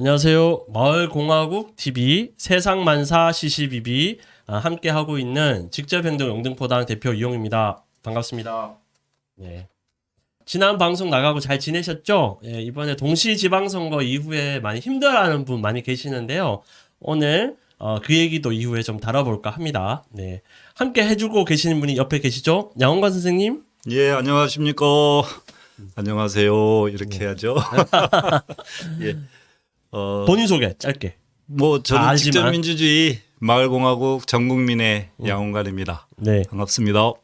안녕하세요. 마을공화국 TV 세상만사 CCBB 함께 하고 있는 직접행동 영등포당 대표 이용입니다. 반갑습니다. 네. 지난 방송 나가고 잘 지내셨죠? 예, 이번에 동시지방선거 이후에 많이 힘들어하는 분 많이 계시는데요. 오늘 그 얘기도 이후에 좀 다뤄볼까 합니다. 네. 함께 해주고 계시는 분이 옆에 계시죠? 양원관 선생님. 예, 안녕하십니까. 안녕하세요. 이렇게 해야죠. 예. 본인 소개 짧게. 뭐 저는 알지만. 직접민주주의 마을공화국 전국민의 양원관입니다. 네. 반갑습니다.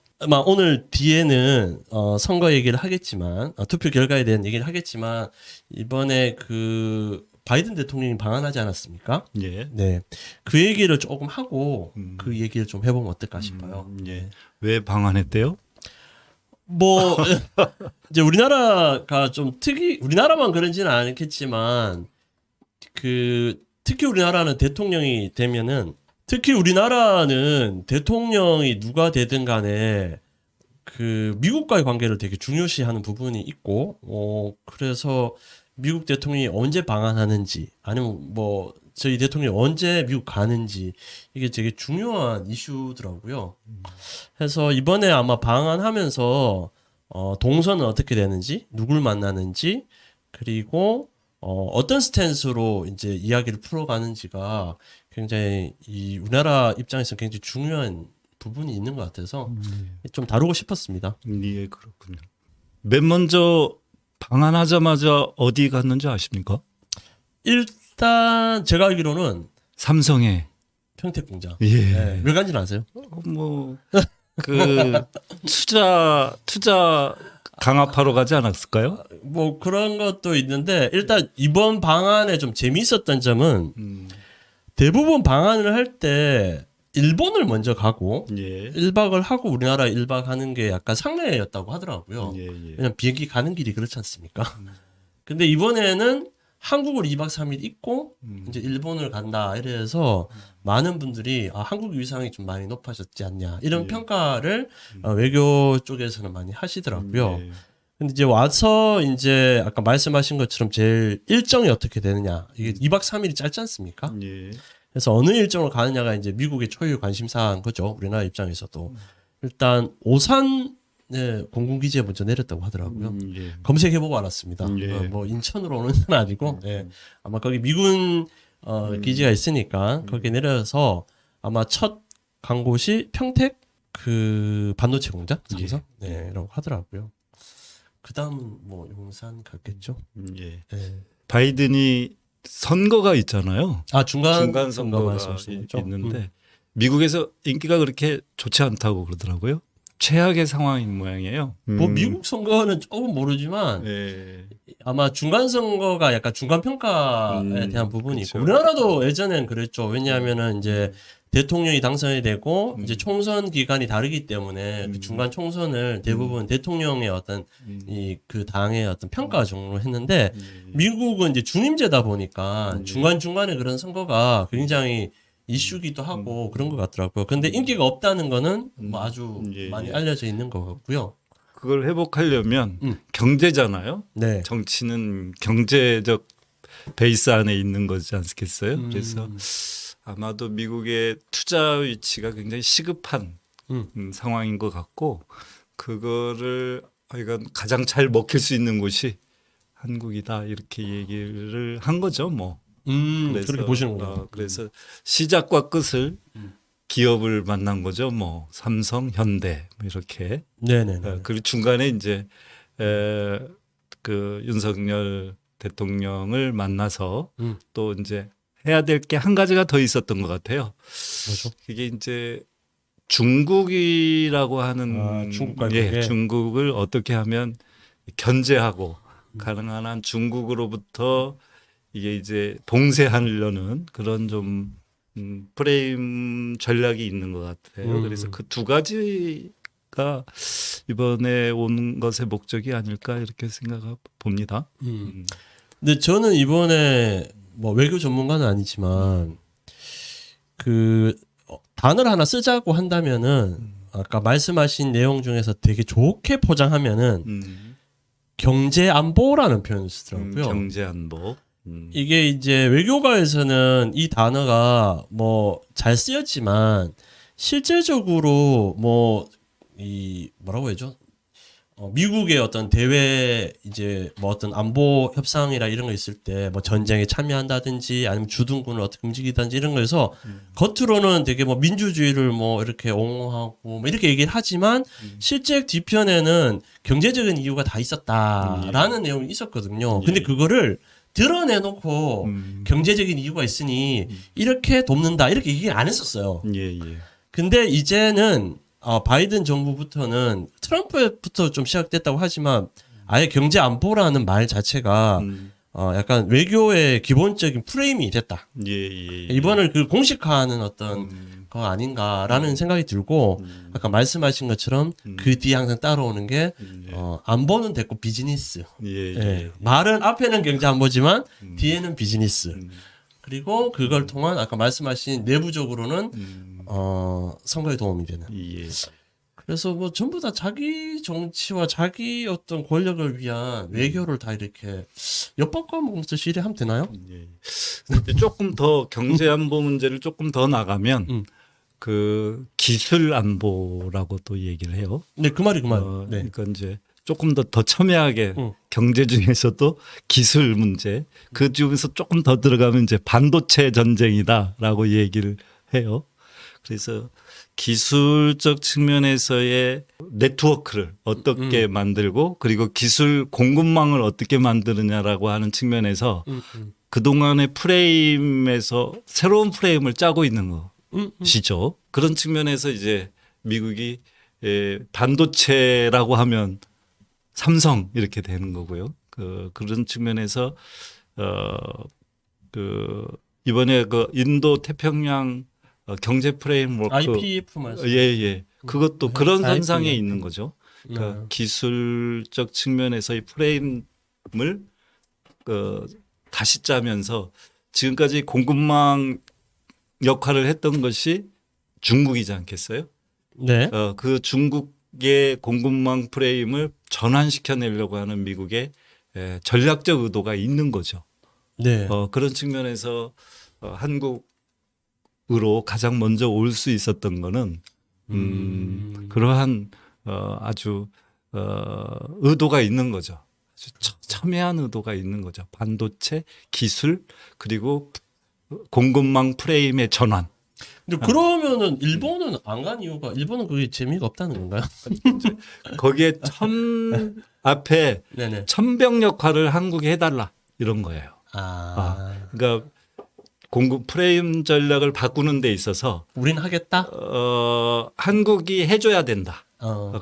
오늘 뒤에는 선거 얘기를 하겠지만 투표 결과에 대한 얘기를 하겠지만 이번에 그 바이든 대통령이 방한하지 않았습니까? 예. 네, 그 얘기를 조금 하고 그 얘기를 좀 해보면 어떨까 싶어요. 예. 왜 방한했대요? 뭐 이제 우리나라가 좀 우리나라만 그런지는 않겠지만 그 특히 우리나라는 대통령이 되면은 특히 우리나라는 대통령이 누가 되든 간에 그 미국과의 관계를 되게 중요시하는 부분이 있고 그래서 미국 대통령이 언제 방한하는지 아니면 뭐 저희 대통령이 언제 미국 가는지 이게 되게 중요한 이슈더라고요. 그래서 이번에 아마 방한하면서 동선은 어떻게 되는지 누굴 만나는지 그리고 어떤 스탠스로 이제 이야기를 풀어가는지가 굉장히 이 우리나라 입장에서 굉장히 중요한 부분이 있는 것 같아서 좀 다루고 싶었습니다. 예, 그렇군요. 맨 먼저 방한하자마자 어디 갔는지 아십니까? 일단 제가 알기로는 삼성에. 평택공장. 예. 네, 왜 간지는 아세요? 뭐 그 투자 강압하러 가지 않았을까요? 뭐 그런 것도 있는데 일단 이번 방안에 좀 재미있었던 점은 대부분 방안을 할 때 일본을 먼저 가고 예. 1박을 하고 우리나라 1박 하는 게 약간 상례였다고 하더라고요. 예. 왜냐면 비행기 가는 길이 그렇지 않습니까? 근데 이번에는 한국을 2박 3일 있고 이제 일본을 간다 이래서 많은 분들이 한국 위상이 좀 많이 높아졌지 않냐 이런 예. 평가를 외교 쪽에서는 많이 하시더라고요. 예. 근데 이제 와서 이제 아까 말씀하신 것처럼 제일 일정이 어떻게 되느냐 이게 2박 3일이 짧지 않습니까? 예. 그래서 어느 일정으로 가느냐가 이제 미국의 초유 관심사인 거죠. 우리나라 입장에서도 일단 오산 공군기지에 먼저 내렸다고 하더라고요. 예. 검색해보고 알았습니다. 예. 뭐 인천으로 오는 건 아니고 아마 거기 미군 기지가 있으니까 거기에 내려서 아마 첫 간 곳이 평택 그 반도체 공장 삼성 네라고 하더라고요. 그 다음은 뭐 용산 갔겠죠. 예. 네. 바이든이 선거가 있잖아요. 중간 선거가 말씀하시는 거죠? 있는데 미국에서 인기가 그렇게 좋지 않다고 그러더라고요. 최악의 상황인 모양이에요. 뭐 미국 선거는 조금 모르지만 예. 아마 중간 선거가 약간 중간 평가에 대한 부분이 그쵸. 있고 우리나라도 예전엔 그랬죠. 왜냐하면은 이제 대통령이 당선이 되고 이제 총선 기간이 다르기 때문에 그 중간 총선을 대부분 대통령의 어떤 이 그 당의 어떤 평가 정도로 했는데 미국은 이제 중임제다 보니까 중간 중간에 그런 선거가 굉장히 이슈기도 하고 그런 것 같더라고요. 근데 인기가 없다는 거는 뭐 아주 많이 알려져 있는 것 같고요. 그걸 회복하려면 경제잖아요. 네. 정치는 경제적 베이스 안에 있는 거지 않겠어요? 그래서 아마도 미국의 투자 위치가 굉장히 시급한 상황인 것 같고 그거를 이건 가장 잘 먹힐 수 있는 곳이 한국이다 이렇게 얘기를 한 거죠, 뭐. 그래서, 그렇게 보시는 거죠. 그래서 시작과 끝을 기업을 만난 거죠, 뭐 삼성, 현대 뭐 이렇게. 네네. 그리고 중간에 이제 그 윤석열 대통령을 만나서 또 이제 해야 될 게 한 가지가 더 있었던 것 같아요. 뭐죠? 그게 이제 중국이라고 하는 중국과의 중국을 어떻게 하면 견제하고 가능한 한 중국으로부터 이게 이제 봉쇄하려는 그런 좀 프레임 전략이 있는 것 같아요. 그래서 그 두 가지가 이번에 온 것의 목적이 아닐까 이렇게 생각해 봅니다. 근데 저는 이번에 뭐 외교 전문가는 아니지만 그 단어를 하나 쓰자고 한다면은 아까 말씀하신 내용 중에서 되게 좋게 포장하면은 경제 안보라는 표현을 쓰더라고요. 경제 안보. 이게 이제 외교가에서는 이 단어가 뭐 잘 쓰였지만 실제적으로 뭐 이 뭐라고 해야죠? 미국의 어떤 대외 이제 뭐 어떤 안보 협상이라 이런 거 있을 때 뭐 전쟁에 참여한다든지 아니면 주둔군을 어떻게 움직이든지 이런 거에서 겉으로는 되게 뭐 민주주의를 뭐 이렇게 옹호하고 뭐 이렇게 얘기를 하지만 실제 뒤편에는 경제적인 이유가 다 있었다라는 내용이 있었거든요. 근데 그거를 드러내놓고 경제적인 이유가 있으니 이렇게 돕는다 이렇게 얘기 안 했었어요. 예, 예. 근데 이제는 바이든 정부부터는 트럼프부터 좀 시작됐다고 하지만 아예 경제 안보라는 말 자체가 약간 외교의 기본적인 프레임이 됐다. 예, 예. 이번을 그 공식화하는 어떤 거 아닌가라는 생각이 들고 아까 말씀하신 것처럼 그 뒤에 항상 따라오는 게 안보는 됐고 비즈니스. 예, 예. 예. 말은 앞에는 경제 안보지만 뒤에는 비즈니스. 그리고 그걸 통한 아까 말씀하신 내부적으로는 선거에 도움이 되는. 예. 그래서 뭐 전부 다 자기 정치와 자기 어떤 권력을 위한 외교를 다 이렇게 엿바꿔먹으면서 시리하면 되나요? 예. 근데 조금 더 경제 안보 문제를 조금 더 나가면 그 기술 안보라고 또 얘기를 해요. 네, 그 말이 그 말. 네. 그러니까 이제 조금 더 첨예하게 경제 중에서도 기술 문제 그 중에서 조금 더 들어가면 이제 반도체 전쟁이다라고 얘기를 해요. 그래서 기술적 측면에서의 네트워크를 어떻게 만들고 그리고 기술 공급망을 어떻게 만드느냐라고 하는 측면에서 그동안의 프레임에서 새로운 프레임을 짜고 있는 것이죠. 그런 측면에서 이제 미국이 반도체라고 하면 삼성 이렇게 되는 거고요. 그런 측면에서 이번에 그 인도 태평양 경제 프레임워크 IPF 말씀. 예. 그것도 그런 IPF. 선상에 있는 거죠. 그러니까 기술적 측면에서의 프레임을 다시 짜면서 지금까지 공급망 역할을 했던 것이 중국이지 않겠어요? 네. 그 중국의 공급망 프레임을 전환시켜내려고 하는 미국의 전략적 의도가 있는 거죠. 네. 그런 측면에서 한국으로 가장 먼저 올 수 있었던 거는 그러한 아주 의도가 있는 거죠. 아주 첨예한 의도가 있는 거죠. 반도체 기술 그리고 공급망 프레임의 전환. 근데 그러면은 일본은 안 간 이유가 일본은 그게 재미가 없다는 건가요? 거기에 앞에 네네. 천병 역할을 한국이 해달라 이런 거예요. 그러니까 공급 프레임 전략을 바꾸는 데 있어서 우린 하겠다. 한국이 해줘야 된다.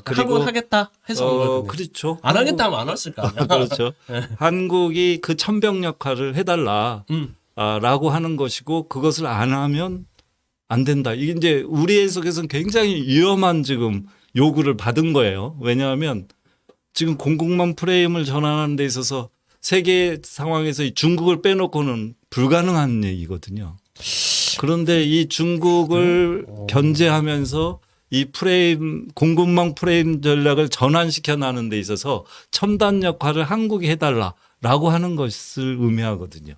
그리고 한국은 하겠다 해서 온 거거든요. 그렇죠. 안 하겠다 하면 안 왔을 거 아니야. 그렇죠. 한국이 그 천병 역할을 해달라. 라고 하는 것이고 그것을 안 하면 안 된다. 이게 이제 우리 해석에서는 굉장히 위험한 지금 요구를 받은 거예요. 왜냐하면 지금 공급망 프레임을 전환하는 데 있어서 세계 상황에서 이 중국을 빼놓고는 불가능한 얘기거든요. 그런데 이 중국을 견제하면서 이 프레임 공급망 프레임 전략을 전환시켜 나가는 데 있어서 첨단 역할을 한국이 해달라라고 하는 것을 의미하거든요.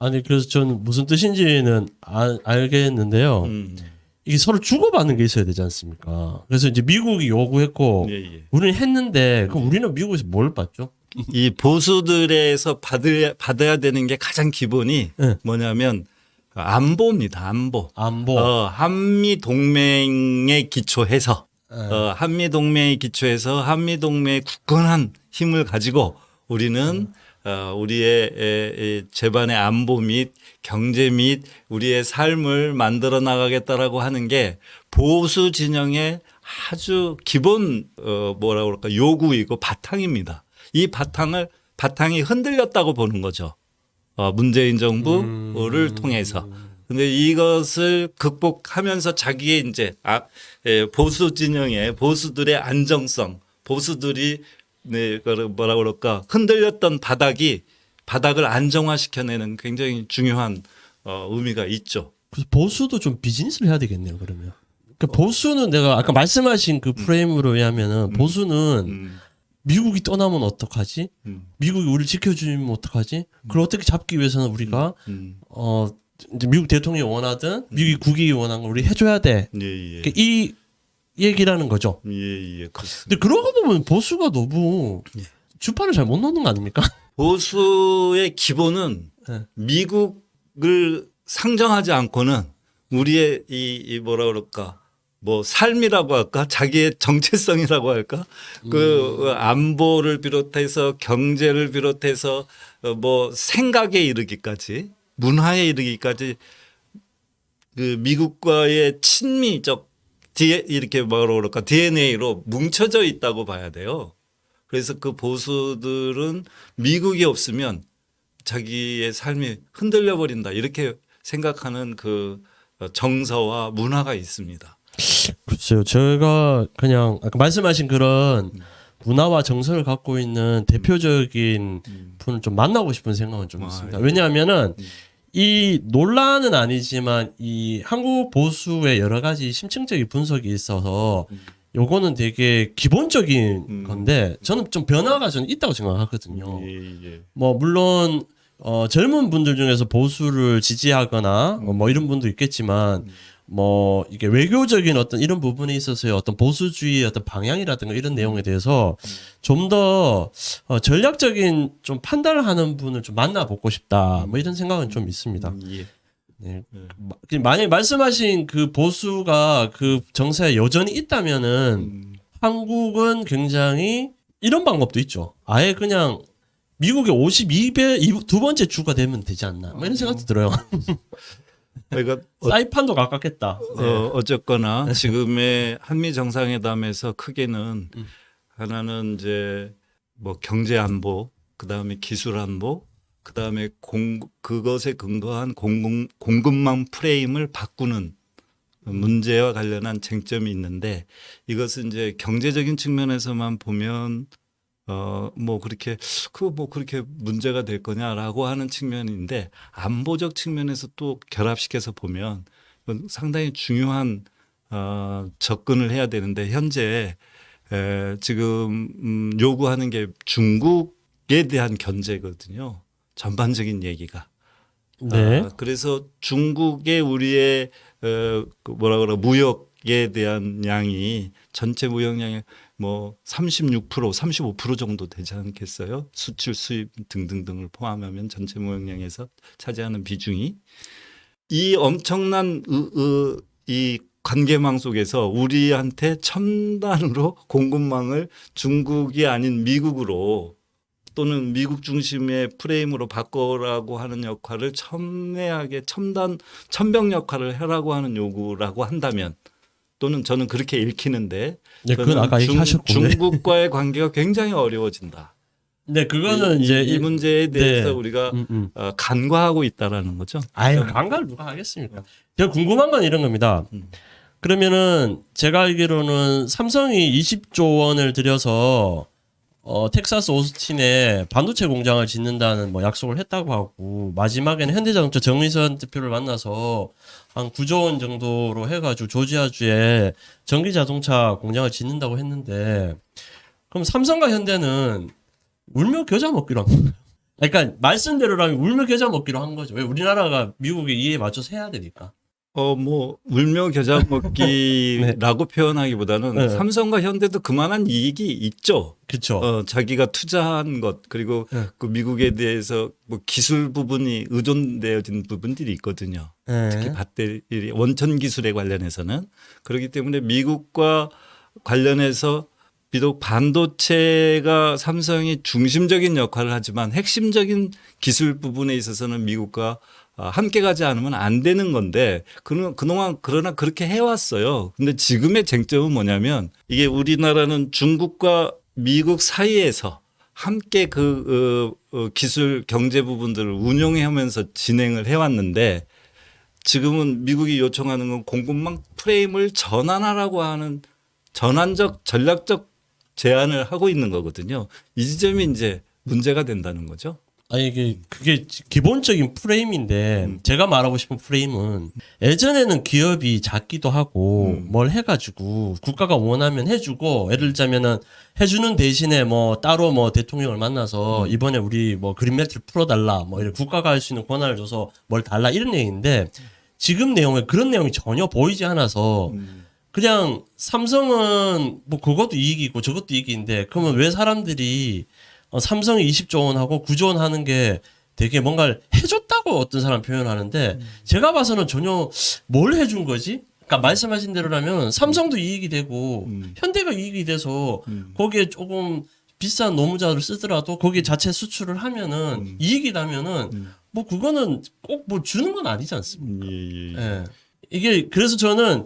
아니 그래서 저는 무슨 뜻인지는 알겠는데요. 이게 서로 주고받는 게 있어야 되지 않습니까? 그래서 이제 미국이 요구했고 예. 우리는 했는데 그럼 우리는 미국에서 뭘 받죠? 이 보수들에서 받아야 되는 게 가장 기본이 네. 뭐냐면 안보입니다. 안보. 한미 동맹에 기초해서 한미 동맹에 기초해서 한미 동맹의 굳건한 힘을 가지고 우리는 우리의 제반의 안보 및 경제 및 우리의 삶을 만들어 나가겠다라고 하는 게 보수 진영의 아주 기본 뭐라 그럴까 요구이고 바탕입니다. 이 바탕이 흔들렸다고 보는 거죠. 문재인 정부를 통해서. 근데 이것을 극복하면서 자기의 이제 보수 진영의 보수들의 안정성, 보수들이 뭐라 그럴까 흔들렸던 바닥을 안정화시켜내는 굉장히 중요한 의미가 있죠. 그래서 보수도 좀 비즈니스를 해야 되겠네요. 그러면. 그러니까 보수는 내가 아까 말씀하신 그 프레임으로 의하면은 보수는 미국이 떠나면 어떡하지? 미국이 우리를 지켜주면 어떡하지? 그걸 어떻게 잡기 위해서는 우리가 이제 미국 대통령이 원하든 미국이 국익이 원하는 걸 우리 해줘야 돼. 예. 이 얘기라는 거죠. 예, 그렇습니다. 근데 그러고 보면 보수가 너무 예. 주판을 잘 못 놓는 거 아닙니까? 보수의 기본은 네. 미국을 상정하지 않고는 우리의 이 뭐라 그럴까 뭐 삶이라고 할까 자기의 정체성이라고 할까 그 안보를 비롯해서 경제를 비롯해서 뭐 생각에 이르기까지 문화에 이르기까지 그 미국과의 친미적 이렇게 뭐라 그럴까 DNA로 뭉쳐져 있다고 봐야 돼요. 그래서 그 보수들은 미국이 없으면 자기의 삶이 흔들려 버린다 이렇게 생각하는 그 정서와 문화가 있습니다. 글쎄요, 제가 그냥 아까 말씀하신 그런 문화와 정서를 갖고 있는 대표적인 분을 좀 만나고 싶은 생각은 좀 있습니다. 예. 왜냐하면은 이 논란은 아니지만 이 한국 보수의 여러 가지 심층적인 분석이 있어서 요거는 되게 기본적인 건데 저는 좀 변화가 좀 있다고 생각하거든요. 예. 뭐 물론 젊은 분들 중에서 보수를 지지하거나 뭐 이런 분도 있겠지만 뭐 이게 외교적인 어떤 이런 부분에 있어서의 어떤 보수주의의 어떤 방향이라든가 이런 내용에 대해서 좀 더 전략적인 좀 판단을 하는 분을 좀 만나보고 싶다. 뭐 이런 생각은 좀 있습니다. 예. 네. 만약에 말씀하신 그 보수가 그 정세에 여전히 있다면은 한국은 굉장히 이런 방법도 있죠. 아예 그냥 미국의 52배 두 번째 주가 되면 되지 않나. 뭐 이런 생각도 들어요. 그러니까 사이판도 가깝겠다. 어쨌거나 지금의 한미 정상회담에서 크게는 하나는 이제 뭐 경제 안보, 그다음에 기술 안보, 그다음에 그것에 근거한 공급망 프레임을 바꾸는 문제와 관련한 쟁점이 있는데 이것은 이제 경제적인 측면에서만 보면 뭐 그렇게 그렇게 문제가 될 거냐라고 하는 측면인데 안보적 측면에서 또 결합시켜서 보면 이건 상당히 중요한 접근을 해야 되는데 현재 지금 요구하는 게 중국에 대한 견제거든요. 전반적인 얘기가. 네. 그래서 중국의 우리의 무역에 대한 양이 전체 무역량의 뭐 36%, 35% 정도 되지 않겠어요? 수출, 수입 등등등을 포함하면 전체 무역량에서 차지하는 비중이 이 엄청난 이 관계망 속에서 우리한테 첨단으로 공급망을 중국이 아닌 미국으로 또는 미국 중심의 프레임으로 바꿔라고 하는 역할을 첨예하게 천병 역할을 하라고 하는 요구라고 한다면 또는 저는 그렇게 읽히는데 네, 그건 아까 얘기하셨고 중국과의 관계가 굉장히 어려워진다. 네, 그거는 이제 이 문제에 대해서 네. 우리가 간과하고 있다라는 거죠. 아유, 간과를 누가 하겠습니까? 제가 궁금한 건 이런 겁니다. 그러면은 제가 알기로는 삼성이 20조 원을 들여서 텍사스 오스틴에 반도체 공장을 짓는다는 뭐 약속을 했다고 하고 마지막에는 현대자동차 정의선 대표를 만나서 한 9조 원 정도로 해가지고 조지아주에 전기 자동차 공장을 짓는다고 했는데 그럼 삼성과 현대는 울며 겨자 먹기로 한 건가요? 그러니까 말씀대로라면 울며 겨자 먹기로 한 거죠. 왜 우리나라가 미국의 이해에 맞춰서 해야 되니까. 뭐 울며 겨자 먹기라고 표현하기보다는 네. 삼성과 현대도 그만한 이익이 있죠. 그렇죠. 자기가 투자한 것 그리고 네. 그 미국에 대해서 뭐 기술 부분이 의존되어진 부분들이 있거든요. 특히 배터리 원천 기술에 관련해서는 그렇기 때문에 미국과 관련해서 비록 반도체가 삼성이 중심적인 역할을 하지만 핵심적인 기술 부분에 있어서는 미국과 함께 가지 않으면 안 되는 건데 그동안 그러나 그렇게 해왔어요. 근데 지금의 쟁점은 뭐냐면 이게 우리나라는 중국과 미국 사이에서 함께 그 기술 경제 부분들을 운용하면서 진행을 해왔는데 지금은 미국이 요청하는 건 공급망 프레임을 전환하라고 하는 전환적 전략적 제안을 하고 있는 거거든요. 이 지점이 이제 문제가 된다는 거죠. 아니 이게 그게 기본적인 프레임인데 제가 말하고 싶은 프레임은 예전에는 기업이 작기도 하고 뭘 해가지고 국가가 원하면 해주고 예를 들자면은 해주는 대신에 뭐 따로 뭐 대통령을 만나서 이번에 우리 뭐 그린벨트를 풀어달라 뭐 이런 국가가 할 수 있는 권한을 줘서 뭘 달라 이런 얘기인데 지금 내용에 그런 내용이 전혀 보이지 않아서 그냥 삼성은 뭐 그것도 이익이고 저것도 이익인데 그러면 왜 사람들이 삼성이 20조 원 하고 9조 원 하는 게 되게 뭔가를 해줬다고 어떤 사람 표현하는데 제가 봐서는 전혀 뭘 해준 거지? 그러니까 말씀하신 대로라면 삼성도 이익이 되고 현대가 이익이 돼서 거기에 조금 비싼 노무자를 쓰더라도 거기에 자체 수출을 하면은 이익이 나면은 뭐 그거는 꼭 뭐 주는 건 아니지 않습니까? 예. 이게 그래서 저는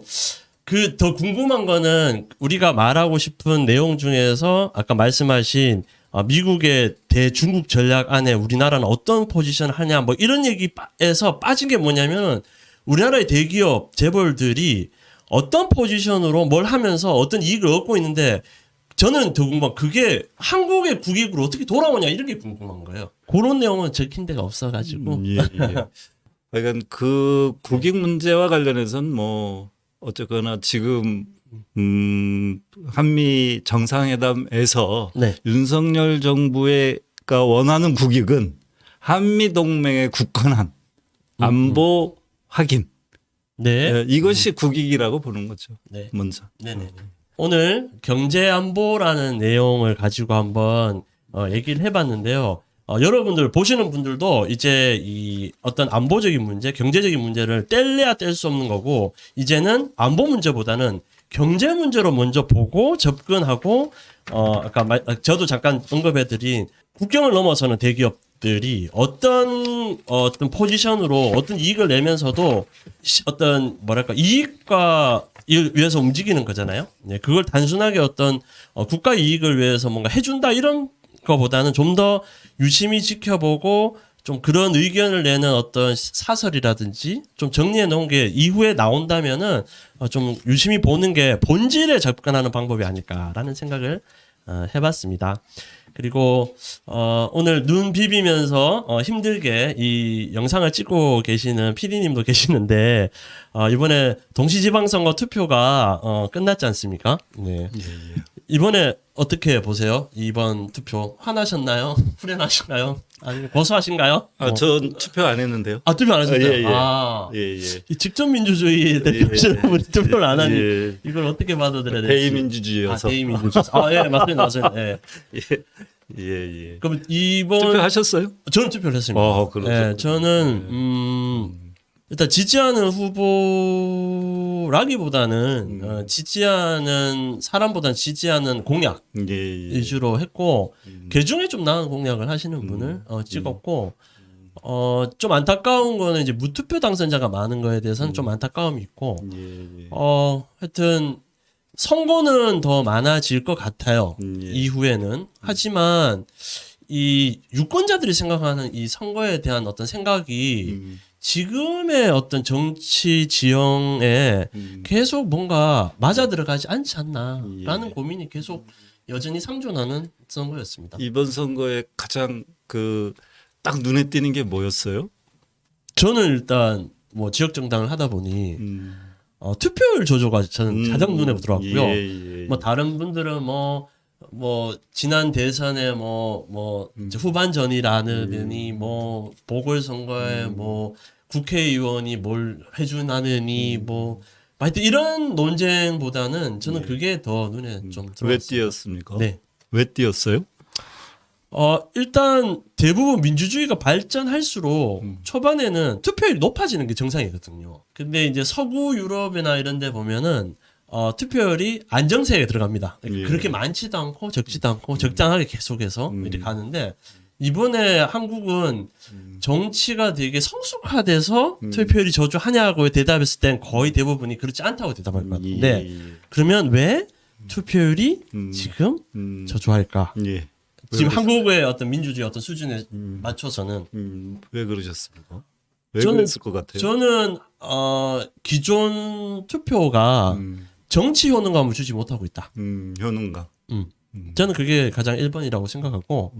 그 더 궁금한 거는 우리가 말하고 싶은 내용 중에서 아까 말씀하신 미국의 대중국 전략 안에 우리나라는 어떤 포지션을 하냐 뭐 이런 얘기에서 빠진 게 뭐냐면 우리나라의 대기업 재벌들이 어떤 포지션으로 뭘 하면서 어떤 이익을 얻고 있는데 저는 더 궁금한 그게 한국의 국익으로 어떻게 돌아오냐 이런 게 궁금한 거예요. 그런 내용은 적힌 데가 없어가지고. 예. 그러니까 그 국익 문제와 관련해서는 뭐 어쨌거나 지금 한미 정상회담에서 네. 윤석열 정부가 원하는 국익은 한미 동맹의 굳건한 안보 확인. 네. 이것이 국익이라고 보는 거죠. 네. 먼저. 네네. 오늘 경제안보라는 내용을 가지고 한번 얘기를 해봤는데요. 여러분들 보시는 분들도 이제 이 어떤 안보적인 문제, 경제적인 문제를 뗄래야 뗄 수 없는 거고 이제는 안보 문제보다는 경제 문제로 먼저 보고 접근하고 아까 저도 잠깐 언급해드린 국경을 넘어서는 대기업들이 어떤 포지션으로 어떤 이익을 내면서도 어떤 뭐랄까 이익과 위해서 움직이는 거잖아요. 네, 그걸 단순하게 어떤 국가 이익을 위해서 뭔가 해준다 이런 거보다는 좀 더 유심히 지켜보고 좀 그런 의견을 내는 어떤 사설이라든지 좀 정리해 놓은 게 이후에 나온다면은 좀 유심히 보는 게 본질에 접근하는 방법이 아닐까라는 생각을 해봤습니다. 그리고 오늘 눈 비비면서 힘들게 이 영상을 찍고 계시는 PD님도 계시는데 이번에 동시지방선거 투표가 끝났지 않습니까? 네. 이번에 어떻게 보세요? 이번 투표 화나셨나요? 후련하신가요? 아니면 고소하신가요? 전 투표 안 했는데요. 투표 안 하셨어요? 예. 이 직접 민주주의 대표시는 분이 투표를 안 하니 예. 이걸 어떻게 받아들여야 될지. 대의민주주의여서. 대의민주주의. 예, 맞습니다. 예. 예. 그럼 이번 투표하셨어요? 저는 투표를 했습니다. 그렇죠. 예, 저는 일단 지지하는 후보라기보다는 지지하는 사람보다는 지지하는 공약 위주로 했고 그 중에 좀 나은 공약을 하시는 분을 찍었고 좀 안타까운 거는 이제 무투표 당선자가 많은 거에 대해서는 좀 안타까움이 있고 하여튼 선거는 더 많아질 것 같아요. 이후에는 하지만 이 유권자들이 생각하는 이 선거에 대한 어떤 생각이 지금의 어떤 정치 지형에 계속 뭔가 맞아 들어가지 않지 않나라는 고민이 계속 여전히 상존하는 선거였습니다. 이번 선거에 가장 딱 눈에 띄는 게 뭐였어요? 저는 일단 뭐 지역 정당을 하다 보니 투표율 조조가 저는 가장 눈에 들어왔고요. 뭐 다른 분들은 뭐 지난 대선에 이제 후반전이라느니 뭐 보궐선거에 뭐 국회의원이 뭘 해주나느니 뭐 하여튼 이런 논쟁보다는 저는 그게 더 눈에 좀 들어왔어요. 왜 띄었습니까? 네. 왜 띄었어요? 일단 대부분 민주주의가 발전할수록 초반에는 투표율이 높아지는 게 정상이거든요. 근데 이제 서구 유럽이나 이런 데 보면은 투표율이 안정세에 들어갑니다. 그렇게 많지도 않고 적지도 않고 적당하게 계속해서 이렇게 가는데 이번에 한국은 정치가 되게 성숙화돼서 투표율이 저조하냐고 대답했을 땐 거의 대부분이 그렇지 않다고 대답할 것 같은데 그러면 왜 투표율이 지금 저조할까? 지금 한국의 어떤 민주주의 어떤 수준에 맞춰서는 왜 그러셨습니까? 왜 그랬을 것 같아요? 저는 기존 투표가 정치 효능감을 주지 못하고 있다. 효능감. 저는 그게 가장 1번이라고 생각하고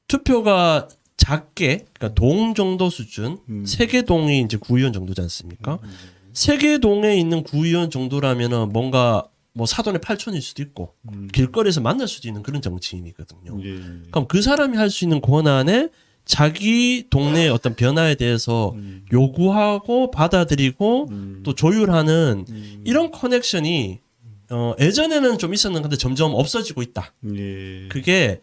투표가 작게 그러니까 동 정도 수준, 세 개 동이 이제 구의원 정도지 않습니까? 세 개 동에 있는 구의원 정도라면은 뭔가 뭐 사돈의 팔촌일 수도 있고 길거리에서 만날 수도 있는 그런 정치인이거든요. 예. 그럼 그 사람이 할 수 있는 권한에 자기 동네의 어떤 변화에 대해서 요구하고 받아들이고 또 조율하는 이런 커넥션이 예전에는 좀 있었는데 점점 없어지고 있다. 예. 그게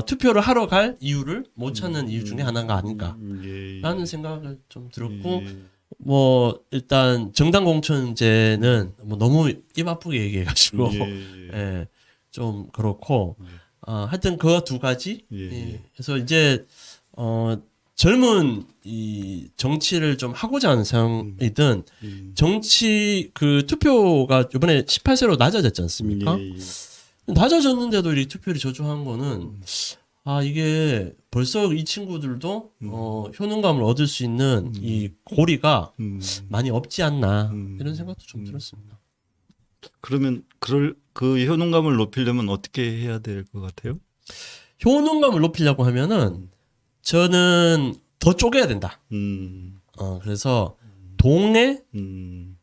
투표를 하러 갈 이유를 못 찾는 이유 중에 하나가 아닌가라는 예. 생각을 좀 들었고 예. 뭐 일단 정당 공천제는 뭐 너무 입 아프게 얘기해가지고 예. 예, 좀 그렇고 하여튼 그 두 가지 예. 예. 그래서 이제 젊은 이 정치를 좀 하고자 하는 사람이든 정치 그 투표가 이번에 18세로 낮아졌지 않습니까? 예. 낮아졌는데도 이 투표율이 저조한 거는 이게 벌써 이 친구들도 효능감을 얻을 수 있는 이 고리가 많이 없지 않나 이런 생각도 좀 들었습니다. 그러면 그 효능감을 높이려면 어떻게 해야 될 것 같아요? 효능감을 높이려고 하면은 저는 더 쪼개야 된다. 그래서 동에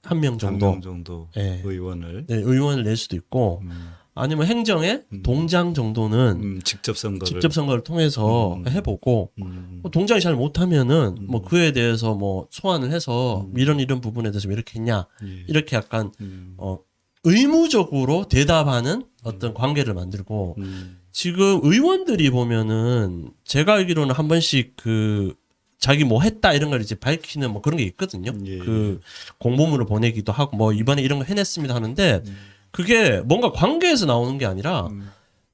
한 명 정도, 한 명 정도 예. 의원을 네, 의원을 낼 수도 있고 아니면 행정에 동장 정도는 직접 선거를 통해서 해보고 뭐 동장이 잘 못하면은 뭐 그에 대해서 뭐 소환을 해서 이런 부분에 대해서 왜 이렇게 했냐 예. 이렇게 약간 의무적으로 대답하는 어떤 관계를 만들고 지금 의원들이 보면은 제가 알기로는 한 번씩 그 자기 뭐 했다 이런 걸 이제 밝히는 뭐 그런 게 있거든요. 예. 그 공보문을 보내기도 하고 뭐 이번에 이런 거 해냈습니다 하는데 그게 뭔가 관계에서 나오는 게 아니라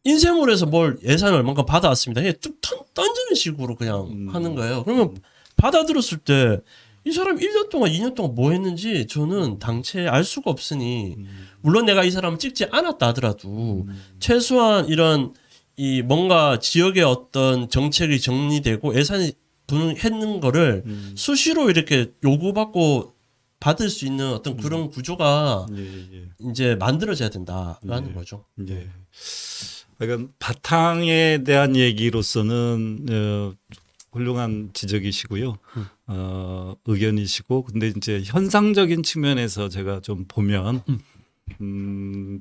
인쇄물에서 뭘 예산을 얼마큼 받아왔습니다. 그냥 뚝 던지는 식으로 그냥 하는 거예요. 그러면 받아들었을 때 이 사람 1년 동안 2년 동안 뭐 했는지 저는 당최 알 수가 없으니 물론 내가 이 사람을 찍지 않았다 하더라도 최소한 이런 이 뭔가 지역의 어떤 정책이 정리되고 예산이 분했는 거를 수시로 이렇게 요구받고 받을 수 있는 어떤 그런 구조가 예. 이제 만들어져야 된다라는 거죠. 예. 그러니까 바탕에 대한 얘기로서는 훌륭한 지적이시고요. 의견이시고 근데 이제 현상적인 측면에서 제가 좀 보면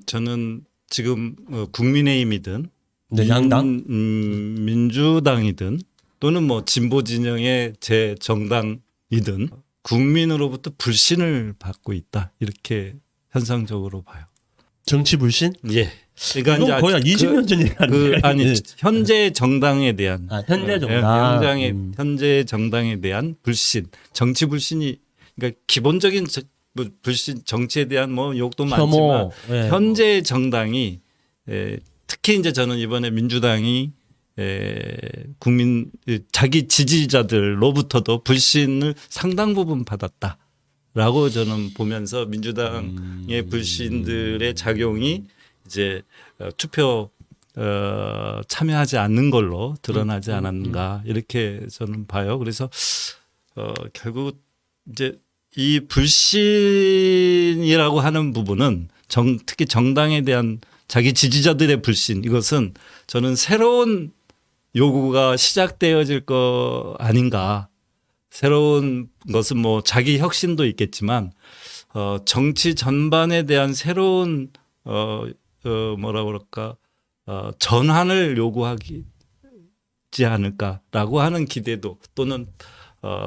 저는 지금 국민의힘이든 네, 양당 민주당이든 또는 뭐 진보 진영의 제 정당이든 국민으로부터 불신을 받고 있다 이렇게 현상적으로 봐요. 정치 불신? 예. 그러니까 이건 거의 한 20년 전 얘기 아니에요? 아니 현재 정당에 대한 현재 정당. 현재 정당에 대한 불신, 정치 불신이 그러니까 기본적인 뭐 불신 정치에 대한 뭐 욕도 많지만 예. 현재 정당이 특히 이제 저는 이번에 민주당이 국민 자기 지지자들로부터도 불신을 상당 부분 받았다라고 저는 보면서 민주당의 불신들의 작용이 이제 투표 참여하지 않는 걸로 드러나지 않았는가 이렇게 저는 봐요. 그래서 결국 이제 이 불신이라고 하는 부분은 특히 정당에 대한 자기 지지자들의 불신 이것은 저는 새로운 요구가 시작되어질 거 아닌가. 새로운 것은 뭐 자기 혁신도 있겠지만 정치 전반에 대한 새로운 뭐라 그럴까 전환을 요구하지 않을까라고 하는 기대도 또는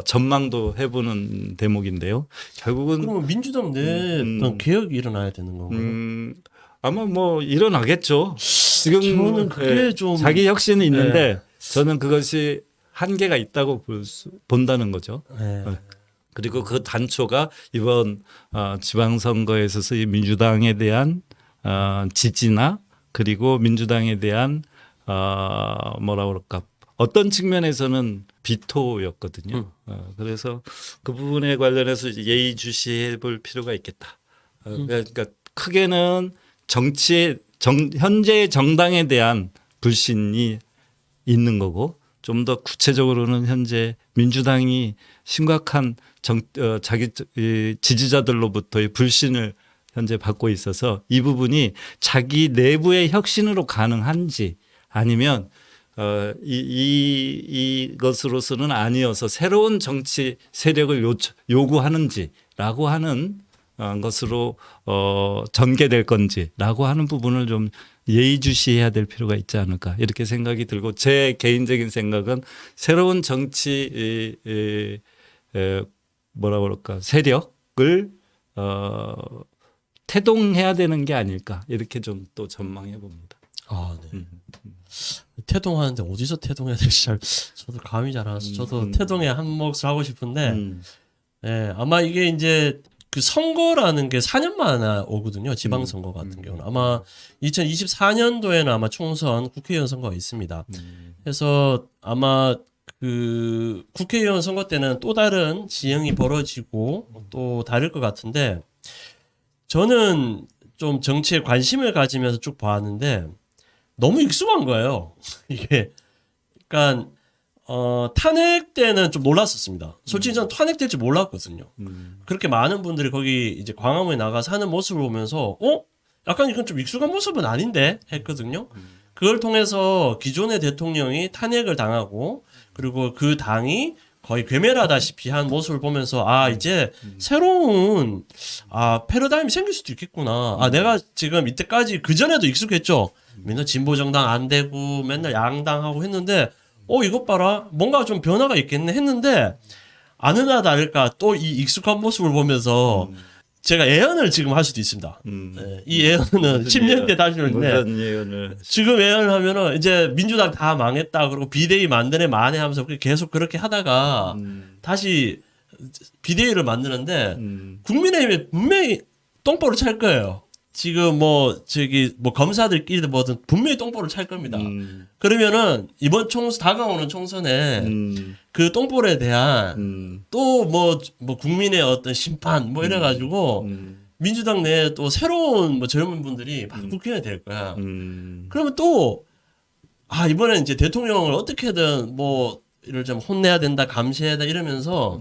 전망도 해보는 대목인데요. 결국은 그러면 민주당 내 어떤 개혁이 일어나야 되는 건가요? 아마 뭐 일어나겠죠. 지금 저는 그게 좀 자기 혁신이 있는데 저는 그것이 한계가 있다고 본다는 거죠. 그리고 그 단초가 이번 지방선거에 있어서 이 민주당에 대한 지지나 그리고 민주당에 대한 뭐라 그럴까 어떤 측면에서는 비토였거든요. 그래서 그 부분에 관련해서 예의주시해 볼 필요가 있겠다. 그러니까 크게는 현재 정당에 대한 불신이 있는 거고 좀 더 구체적으로는 현재 민주당이 심각한 자기 지지자들로부터의 불신을 현재 받고 있어서 이 부분이 자기 내부의 혁신으로 가능한지 아니면 이것으로서는 아니어서 새로운 정치 세력을 요구하는지라고 하는 것으로 전개될 건지라고 하는 부분을 좀 예의주시해야 될 필요가 있지 않을까 이렇게 생각이 들고 제 개인적인 생각은 새로운 정치 뭐라 그럴까 세력을 태동해야 되는 게 아닐까 이렇게 좀 또 전망해 봅니다. 아, 네. 태동하는데 어디서 태동해야 될지 저도 감이 잘 안 와서 저도 태동에 한 몫을 하고 싶은데 예, 아마 이게 이제 그 선거라는 게 4년 만에 오거든요. 지방선거 같은 경우는 아마 2024년도에는 아마 총선 국회의원 선거가 있습니다. 그래서 아마 그 국회의원 선거 때는 또 다른 지형이 벌어지고 또 다를 것 같은데 저는 좀 정치에 관심을 가지면서 쭉 봐왔는데 너무 익숙한 거예요. 이게 그러니까 탄핵 때는 좀 놀랐었습니다. 솔직히 저는 탄핵될 줄 몰랐거든요. 그렇게 많은 분들이 거기 이제 광화문에 나가서 하는 모습을 보면서 약간 이건 좀 익숙한 모습은 아닌데 했거든요. 그걸 통해서 기존의 대통령이 탄핵을 당하고 그리고 그 당이 거의 괴멸하다시피 한 모습을 보면서 이제 새로운 패러다임이 생길 수도 있겠구나. 내가 지금 이때까지 그 전에도 익숙했죠. 맨날 진보 정당 안 되고 맨날 양당하고 했는데 이것 봐라 뭔가 좀 변화가 있겠네 했는데 아느나 다를까 또 이 익숙한 모습을 보면서 제가 예언을 지금 할 수도 있습니다. 네, 이 예언은 10년 때 다시 오는데 무슨 예언을 지금 예언을 하면은 이제 민주당 다 망했다 그러고 비대위 만드네 만에 하면서 계속 그렇게 하다가 다시 비대위를 만드는데 국민의힘이 분명히 똥볼을 찰 거예요. 지금 검사들끼리 뭐든 분명히 똥볼을 찰 겁니다. 그러면은 이번 다가오는 총선에 그 똥볼에 대한 또 국민의 어떤 심판 이래가지고 민주당 내에 또 새로운 젊은 분들이 막 국회의원이 될 거야. 그러면 또 이번엔 이제 대통령을 어떻게든 이를 좀 혼내야 된다, 감시해야 된다 이러면서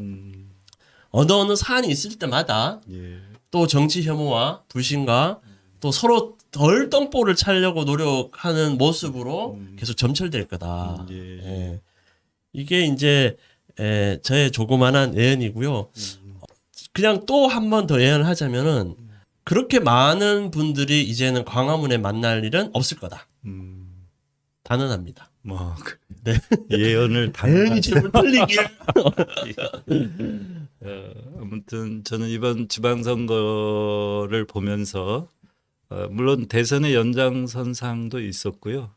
어느 사안이 있을 때마다 또 정치 혐오와 불신과 또 서로 덜 똥볼을 차려고 노력하는 모습으로 계속 점철될 거다. 예. 이게 이제 저의 조그만한 예언이고요. 그냥 또 한 번 더 예언을 하자면은 그렇게 많은 분들이 이제는 광화문에 만날 일은 없을 거다. 단언합니다. 네. 예언을 예언이 제발 틀리길. 아무튼 저는 이번 지방선거를 보면서 물론 대선의 연장선상도 있었고요.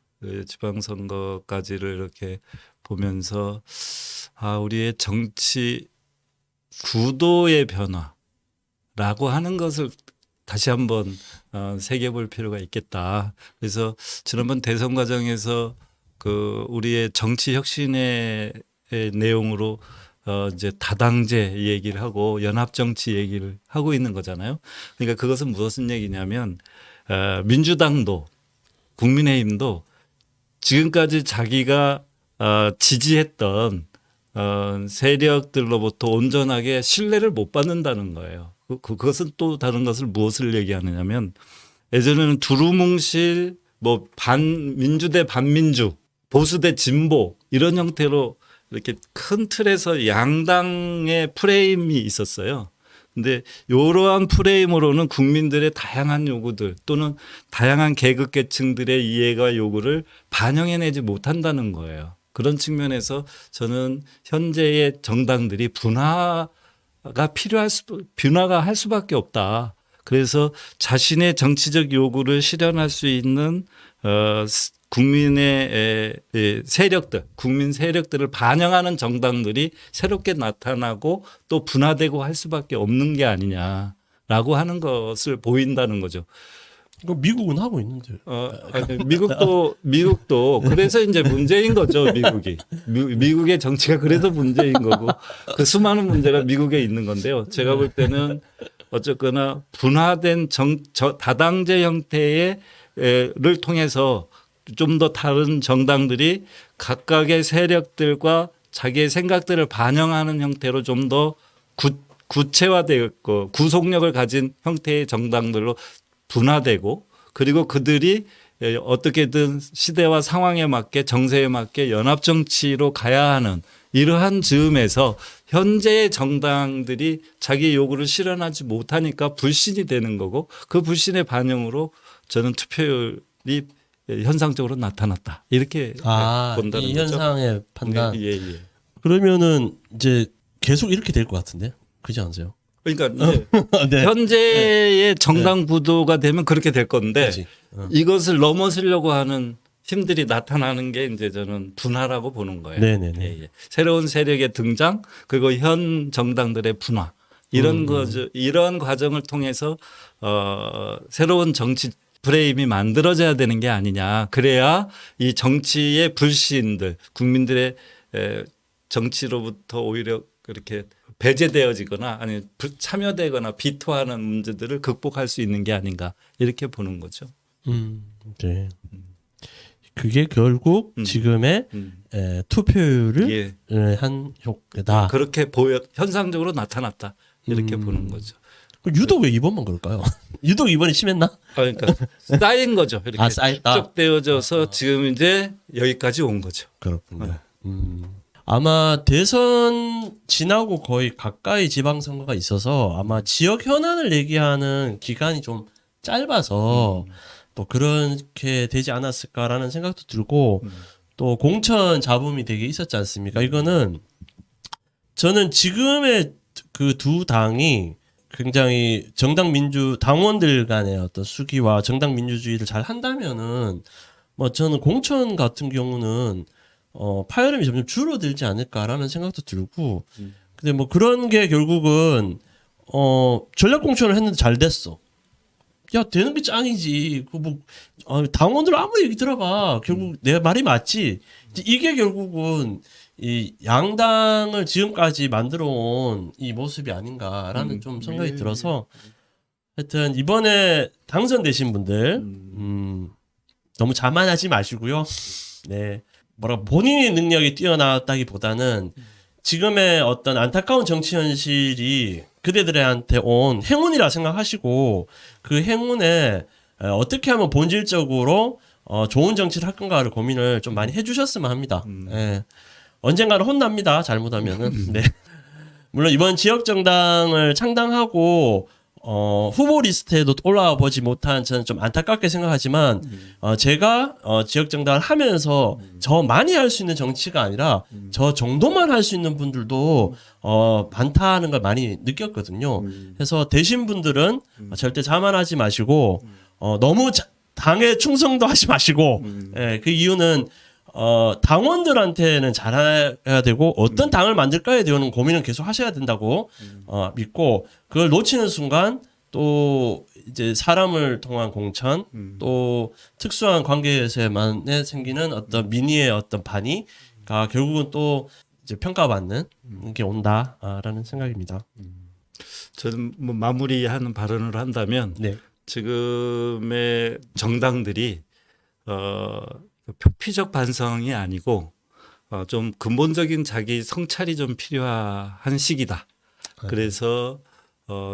지방선거까지를 이렇게 보면서 우리의 정치 구도의 변화라고 하는 것을 다시 한번 새겨볼 필요가 있겠다. 그래서 지난번 대선 과정에서 우리의 정치 혁신의 내용으로 이제 다당제 얘기를 하고 연합 정치 얘기를 하고 있는 거잖아요. 그러니까 그것은 무슨 얘기냐면 민주당도 국민의힘도 지금까지 자기가 지지했던 세력들로부터 온전하게 신뢰를 못 받는다는 거예요. 그것은 또 다른 것을 무엇을 얘기하느냐면 예전에는 두루뭉실 반민주 대 반민주 보수 대 진보 이런 형태로 이렇게 큰 틀에서 양당의 프레임이 있었어요. 근데 이러한 프레임으로는 국민들의 다양한 요구들 또는 다양한 계급계층들의 이해가 요구를 반영해내지 못한다는 거예요. 그런 측면에서 저는 현재의 정당들이 분화가 할 수밖에 없다. 그래서 자신의 정치적 요구를 실현할 수 있는 국민의 세력들, 국민 세력들을 반영하는 정당들이 새롭게 나타나고 또 분화되고 할 수밖에 없는 게 아니냐라고 하는 것을 보인다는 거죠. 미국은 하고 있는데. 미국도 그래서 이제 문제인 거죠. 미국의 정치가 그래서 문제인 거고 그 수많은 문제가 미국에 있는 건데요. 제가 볼 때는 어쨌거나 분화된 다당제 형태를 통해서 좀 더 다른 정당들이 각각의 세력들과 자기의 생각들을 반영하는 형태로 좀 더 구체화되고 구속력을 가진 형태의 정당들로 분화되고 그리고 그들이 어떻게든 시대와 상황에 맞게 정세에 맞게 연합 정치로 가야 하는 이러한 즈음에서 현재의 정당들이 자기 요구를 실현하지 못하니까 불신이 되는 거고 그 불신의 반영으로 저는 투표율이 현상적으로 나타났다 이렇게 본다는 이 거죠. 현상의 판단. 예, 예. 그러면은 이제 계속 이렇게 될 것 같은데, 그렇지 않으세요? 그러니까 이제 네. 현재의 정당 구도가 되면 그렇게 될 건데 그렇지. 이것을 넘어서려고 하는 힘들이 나타나는 게 이제 저는 분화라고 보는 거예요. 네네네. 예, 예. 새로운 세력의 등장 그리고 현 정당들의 분화 이런 거죠. 이런 과정을 통해서 새로운 정치 프레임이 만들어져야 되는 게 아니냐. 그래야 이 정치의 불신들 국민들의 정치로부터 오히려 그렇게 배제되어지거나 아니면 참여되거나 비토하는 문제들을 극복할 수 있는 게 아닌가 이렇게 보는 거죠. 네. 그게 결국 지금의 투표율을 예. 한 효과다. 그렇게 현상적으로 나타났다 이렇게 보는 거죠. 유독 왜 이번만 그럴까요? 유독 이번이 심했나? 그러니까 쌓인 거죠. 이렇게 쌓였다. 축적되어져서 지금 이제 여기까지 온 거죠. 그렇군요. 아마 대선 지나고 거의 가까이 지방선거가 있어서 아마 지역 현안을 얘기하는 기간이 좀 짧아서 또 그렇게 되지 않았을까라는 생각도 들고 또 공천 잡음이 되게 있었지 않습니까? 이거는 저는 지금의 그 두 당이 굉장히 당원들 간의 어떤 수기와 정당 민주주의를 잘 한다면은 뭐 저는 공천 같은 경우는 파열음이 점점 줄어들지 않을까라는 생각도 들고 근데 뭐 그런 게 결국은 전략 공천을 했는데 잘 됐어. 야 되는 게 짱이지. 그 뭐 당원들 아무리 얘기 들어봐. 결국 내 말이 맞지. 이게 결국은 이 양당을 지금까지 만들어 온 이 모습이 아닌가라는 좀 생각이 들어서 하여튼 이번에 당선되신 분들 너무 자만하지 마시고요. 네. 본인의 능력이 뛰어났다기보다는 지금의 어떤 안타까운 정치 현실이 그대들한테 온 행운이라 생각하시고 그 행운에 어떻게 하면 본질적으로 좋은 정치를 할 건가를 고민을 좀 많이 해주셨으면 합니다. 예. 언젠가는 혼납니다. 잘못하면은. 네. 물론 이번 지역 정당을 창당하고 후보 리스트에도 올라와 보지 못한 저는 좀 안타깝게 생각하지만 제가 지역 정당을 하면서 저 많이 할 수 있는 정치가 아니라 저 정도만 할 수 있는 분들도 많다는 걸 많이 느꼈거든요. 그래서 되신 분들은 절대 자만하지 마시고 너무 당에 충성도 하지 마시고 예, 그 이유는 당원들한테는 잘해야 되고 어떤 당을 만들까에 대한 고민은 계속 하셔야 된다고 믿고 그걸 놓치는 순간 또 이제 사람을 통한 공천 또 특수한 관계에서만 생기는 어떤 민의의 어떤 반의가 결국은 또 이제 평가받는 게 온다라는 생각입니다. 저는 뭐 마무리하는 발언을 한다면 네. 지금의 정당들이 표피적 반성이 아니고 좀 근본적인 자기 성찰이 좀 필요한 시기다. 그래서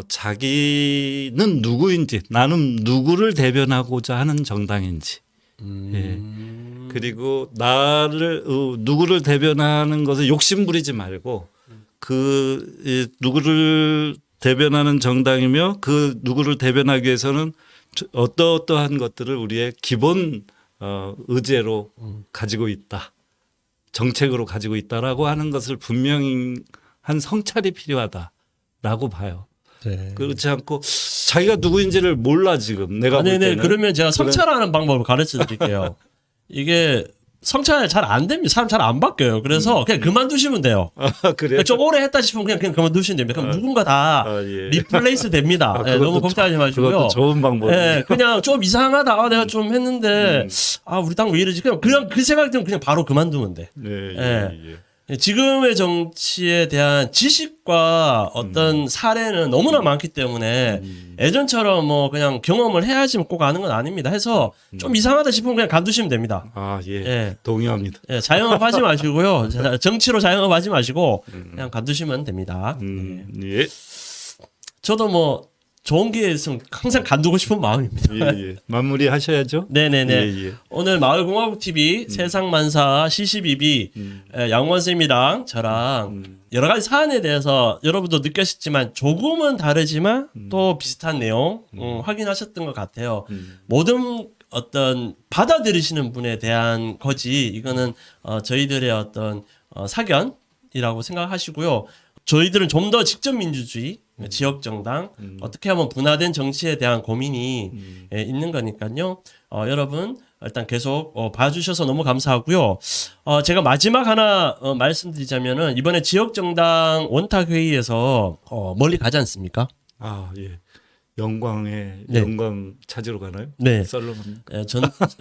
자기는 누구인지 나는 누구를 대변하고자 하는 정당인지 예. 그리고 나를 누구를 대변하는 것을 욕심부리지 말고 그 누구를 대변하는 정당이며 그 누구를 대변하기 위해서는 어떠한 것들을 우리의 기본 의제로 가지고 있다. 정책으로 가지고 있다라고 하는 것을 분명히 한 성찰이 필요하다라고 봐요. 네. 그렇지 않고 자기가 누구인지를 몰라 지금 내가 볼 네네. 때는. 그러면 제가 성찰하는 방법을 가르쳐 드릴게요. 이게 성찰 잘 안 됩니다. 사람 잘 안 바뀌어요. 그래서 그냥 그만두시면 돼요. 그래요? 좀 오래 했다 싶으면 그냥 그만두시면 됩니다. 그럼 누군가 다 예. 리플레이스 됩니다. 예, 너무 걱정하지 마시고요. 그것도 좋은 방법이에요. 예, 그냥 좀 이상하다. 내가 좀 했는데 우리 당 왜 이러지? 그냥 그 생각이 들면 그냥 바로 그만두면 돼. 예. 지금의 정치에 대한 지식과 어떤 사례는 너무나 많기 때문에 예전처럼 뭐 그냥 경험을 해야지 꼭 아는 건 아닙니다. 해서 좀 이상하다 싶으면 그냥 간두시면 됩니다. 예. 예. 동의합니다. 예, 자영업 하지 마시고요. 정치로 자영업 하지 마시고 그냥 간두시면 됩니다. 예. 저도 뭐 좋은 기회 있으면 항상 간두고 싶은 마음입니다. 예. 마무리 하셔야죠. 네네네. 예. 오늘 마을공화국 TV 세상만사 C12B 양원 쌤이랑 저랑 여러 가지 사안에 대해서 여러분도 느꼈겠지만 조금은 다르지만 또 비슷한 내용 확인하셨던 것 같아요. 모든 어떤 받아들이시는 분에 대한 거지 이거는 저희들의 어떤 사견이라고 생각하시고요. 저희들은 좀 더 직접 민주주의, 지역 정당 어떻게 하면 분화된 정치에 대한 고민이 있는 거니까요. 여러분 일단 계속 봐주셔서 너무 감사하고요. 제가 마지막 하나 말씀드리자면은 이번에 지역 정당 원탁 회의에서 멀리 가지 않습니까? 아, 예. 영광에 네. 영광 찾으러 가나요? 네. 썰러 갑니까? 예,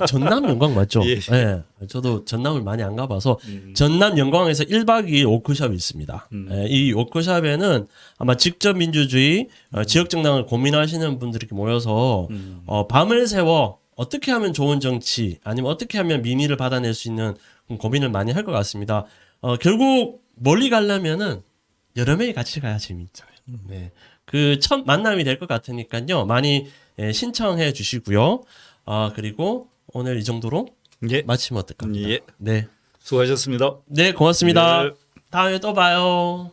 전남 영광 맞죠? 예. 예. 저도 전남을 많이 안 가봐서 전남 영광에서 1박 2일 워크숍이 있습니다. 예, 이 워크숍에는 아마 직접 민주주의, 지역 정당을 고민하시는 분들이 모여서 밤을 새워 어떻게 하면 좋은 정치 아니면 어떻게 하면 민의를 받아낼 수 있는 고민을 많이 할 것 같습니다. 결국 멀리 가려면은 여러 명이 같이 가야 재밌죠. 네. 그 첫 만남이 될 것 같으니까요. 많이 신청해 주시고요. 그리고 오늘 이 정도로 예. 마치면 어떨까 합니다. 예. 네. 수고하셨습니다. 네, 고맙습니다. 네. 다음에 또 봐요.